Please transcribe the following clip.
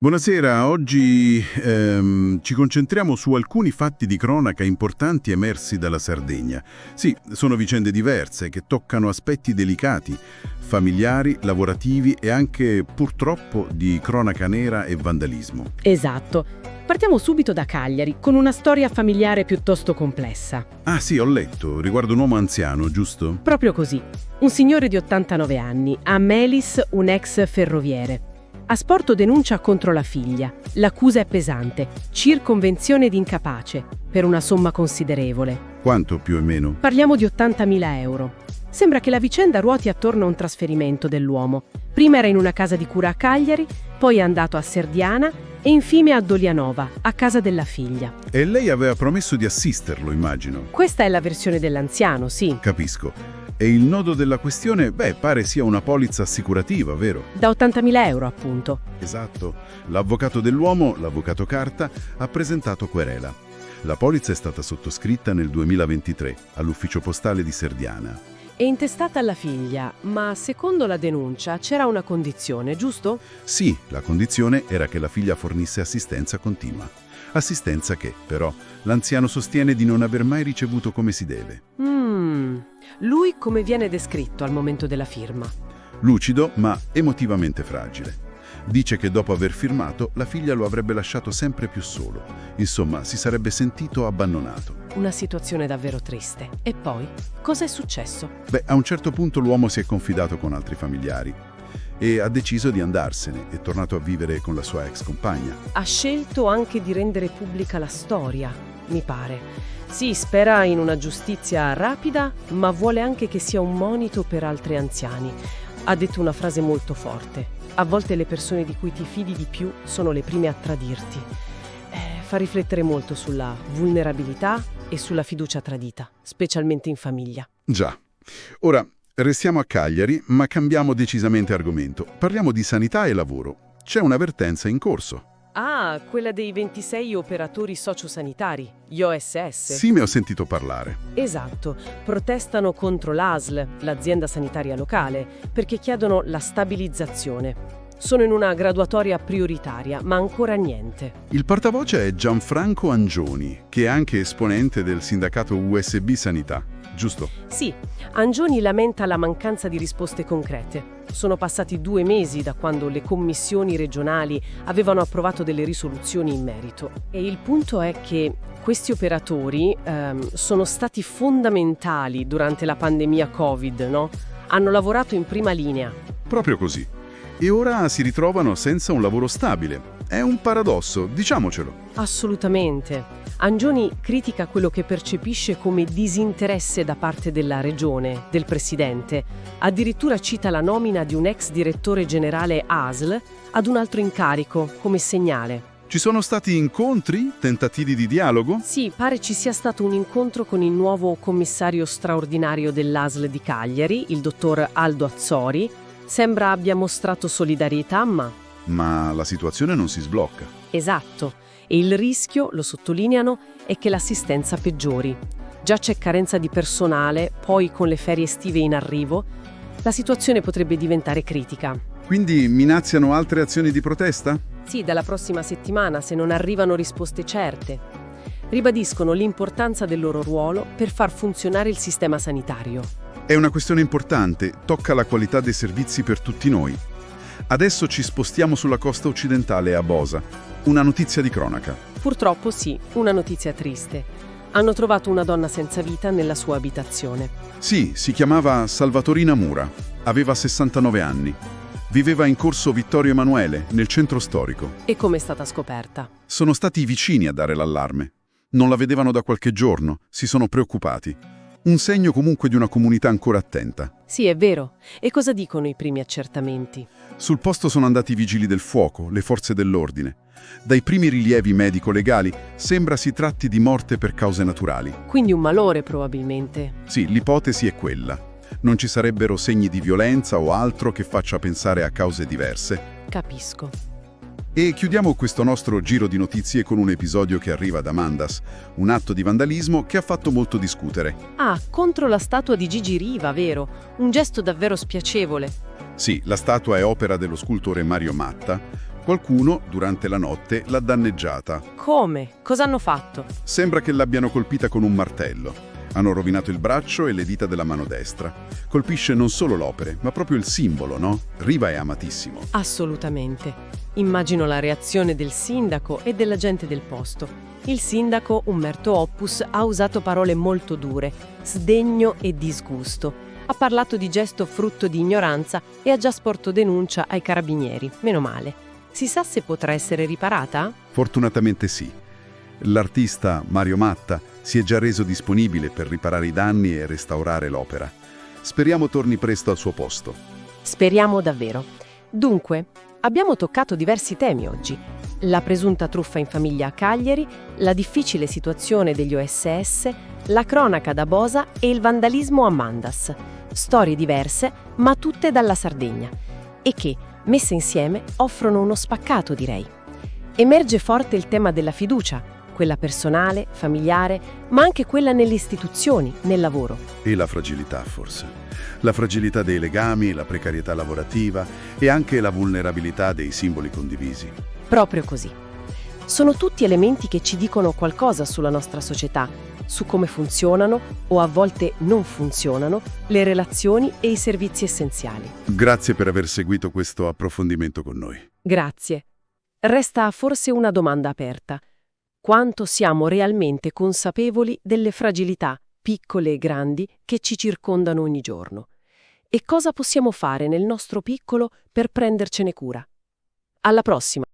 Buonasera, oggi ci concentriamo su alcuni fatti di cronaca importanti emersi dalla Sardegna. Sì, sono vicende diverse che toccano aspetti delicati, familiari, lavorativi e anche, purtroppo, di cronaca nera e vandalismo. Esatto. Partiamo subito da Cagliari, con una storia familiare piuttosto complessa. Ah sì, ho letto, riguardo un uomo anziano, giusto? Proprio così. Un signore di 89 anni, Amelis, un ex ferroviere. Ha sporto denuncia contro la figlia. L'accusa è pesante, circonvenzione di incapace, per una somma considerevole. Quanto più o meno? Parliamo di 80.000 euro. Sembra che la vicenda ruoti attorno a un trasferimento dell'uomo. Prima era in una casa di cura a Cagliari, poi è andato a Serdiana e infine a Dolianova, a casa della figlia. E lei aveva promesso di assisterlo, immagino. Questa è la versione dell'anziano, sì. Capisco. E il nodo della questione, pare sia una polizza assicurativa, vero? Da 80.000 euro, appunto. Esatto. L'avvocato dell'uomo, l'avvocato Carta, ha presentato querela. La polizza è stata sottoscritta nel 2023 all'ufficio postale di Serdiana. È intestata alla figlia, ma secondo la denuncia c'era una condizione, giusto? Sì, la condizione era che la figlia fornisse assistenza continua. Assistenza che, però, l'anziano sostiene di non aver mai ricevuto come si deve. Lui come viene descritto al momento della firma? Lucido, ma emotivamente fragile. Dice che dopo aver firmato, la figlia lo avrebbe lasciato sempre più solo. Insomma, si sarebbe sentito abbandonato. Una situazione davvero triste. E poi? Cosa è successo? A un certo punto l'uomo si è confidato con altri familiari e ha deciso di andarsene. È tornato a vivere con la sua ex compagna. Ha scelto anche di rendere pubblica la storia, mi pare. Sì, spera in una giustizia rapida, ma vuole anche che sia un monito per altri anziani. Ha detto una frase molto forte. A volte le persone di cui ti fidi di più sono le prime a tradirti. Fa riflettere molto sulla vulnerabilità e sulla fiducia tradita, specialmente in famiglia. Già. Ora, restiamo a Cagliari, ma cambiamo decisamente argomento. Parliamo di sanità e lavoro. C'è un'avvertenza in corso. Ah, quella dei 26 operatori sociosanitari, gli OSS. Sì, ne ho sentito parlare. Esatto, protestano contro l'ASL, l'azienda sanitaria locale, perché chiedono la stabilizzazione. Sono in una graduatoria prioritaria, ma ancora niente. Il portavoce è Gianfranco Angioni, che è anche esponente del sindacato USB Sanità, giusto? Sì, Angioni lamenta la mancanza di risposte concrete. Sono passati 2 mesi da quando le commissioni regionali avevano approvato delle risoluzioni in merito. E il punto è che questi operatori sono stati fondamentali durante la pandemia Covid, no? Hanno lavorato in prima linea. Proprio così. E ora si ritrovano senza un lavoro stabile. È un paradosso, diciamocelo. Assolutamente. Angioni critica quello che percepisce come disinteresse da parte della regione, del presidente. Addirittura cita la nomina di un ex direttore generale ASL ad un altro incarico, come segnale. Ci sono stati incontri, tentativi di dialogo? Sì, pare ci sia stato un incontro con il nuovo commissario straordinario dell'ASL di Cagliari, il dottor Aldo Azzori. Sembra abbia mostrato solidarietà, Ma la situazione non si sblocca. Esatto. E il rischio, lo sottolineano, è che l'assistenza peggiori. Già c'è carenza di personale, poi con le ferie estive in arrivo, la situazione potrebbe diventare critica. Quindi minaziano altre azioni di protesta? Sì, dalla prossima settimana, se non arrivano risposte certe. Ribadiscono l'importanza del loro ruolo per far funzionare il sistema sanitario. È una questione importante, tocca la qualità dei servizi per tutti noi. Adesso ci spostiamo sulla costa occidentale a Bosa. Una notizia di cronaca. Purtroppo sì, una notizia triste. Hanno trovato una donna senza vita nella sua abitazione. Sì, si chiamava Salvatorina Mura. Aveva 69 anni. Viveva in corso Vittorio Emanuele, nel centro storico. E come è stata scoperta? Sono stati i vicini a dare l'allarme. Non la vedevano da qualche giorno, si sono preoccupati. Un segno comunque di una comunità ancora attenta. Sì, è vero. E cosa dicono i primi accertamenti? Sul posto sono andati i vigili del fuoco, le forze dell'ordine. Dai primi rilievi medico-legali sembra si tratti di morte per cause naturali. Quindi un malore, probabilmente. Sì, l'ipotesi è quella. Non ci sarebbero segni di violenza o altro che faccia pensare a cause diverse. Capisco. E chiudiamo questo nostro giro di notizie con un episodio che arriva da Mandas, un atto di vandalismo che ha fatto molto discutere. Ah, contro la statua di Gigi Riva, vero? Un gesto davvero spiacevole. Sì, la statua è opera dello scultore Mario Matta, Qualcuno, durante la notte, l'ha danneggiata. Come? Cosa hanno fatto? Sembra che l'abbiano colpita con un martello. Hanno rovinato il braccio e le dita della mano destra. Colpisce non solo l'opera, ma proprio il simbolo, no? Riva è amatissimo. Assolutamente. Immagino la reazione del sindaco e della gente del posto. Il sindaco, Umberto Oppus, ha usato parole molto dure, sdegno e disgusto. Ha parlato di gesto frutto di ignoranza e ha già sporto denuncia ai carabinieri. Meno male. Si sa se potrà essere riparata? Fortunatamente sì. L'artista Mario Matta si è già reso disponibile per riparare i danni e restaurare l'opera. Speriamo torni presto al suo posto. Speriamo davvero. Dunque, abbiamo toccato diversi temi oggi. La presunta truffa in famiglia a Cagliari, la difficile situazione degli OSS, la cronaca da Bosa e il vandalismo a Mandas. Storie diverse, ma tutte dalla Sardegna. E che, messe insieme, offrono uno spaccato, direi. Emerge forte il tema della fiducia, quella personale, familiare, ma anche quella nelle istituzioni, nel lavoro. E la fragilità, forse. La fragilità dei legami, la precarietà lavorativa e anche la vulnerabilità dei simboli condivisi. Proprio così. Sono tutti elementi che ci dicono qualcosa sulla nostra società, su come funzionano o a volte non funzionano le relazioni e i servizi essenziali. Grazie per aver seguito questo approfondimento con noi. Grazie. Resta forse una domanda aperta. Quanto siamo realmente consapevoli delle fragilità, piccole e grandi, che ci circondano ogni giorno? E cosa possiamo fare nel nostro piccolo per prendercene cura? Alla prossima!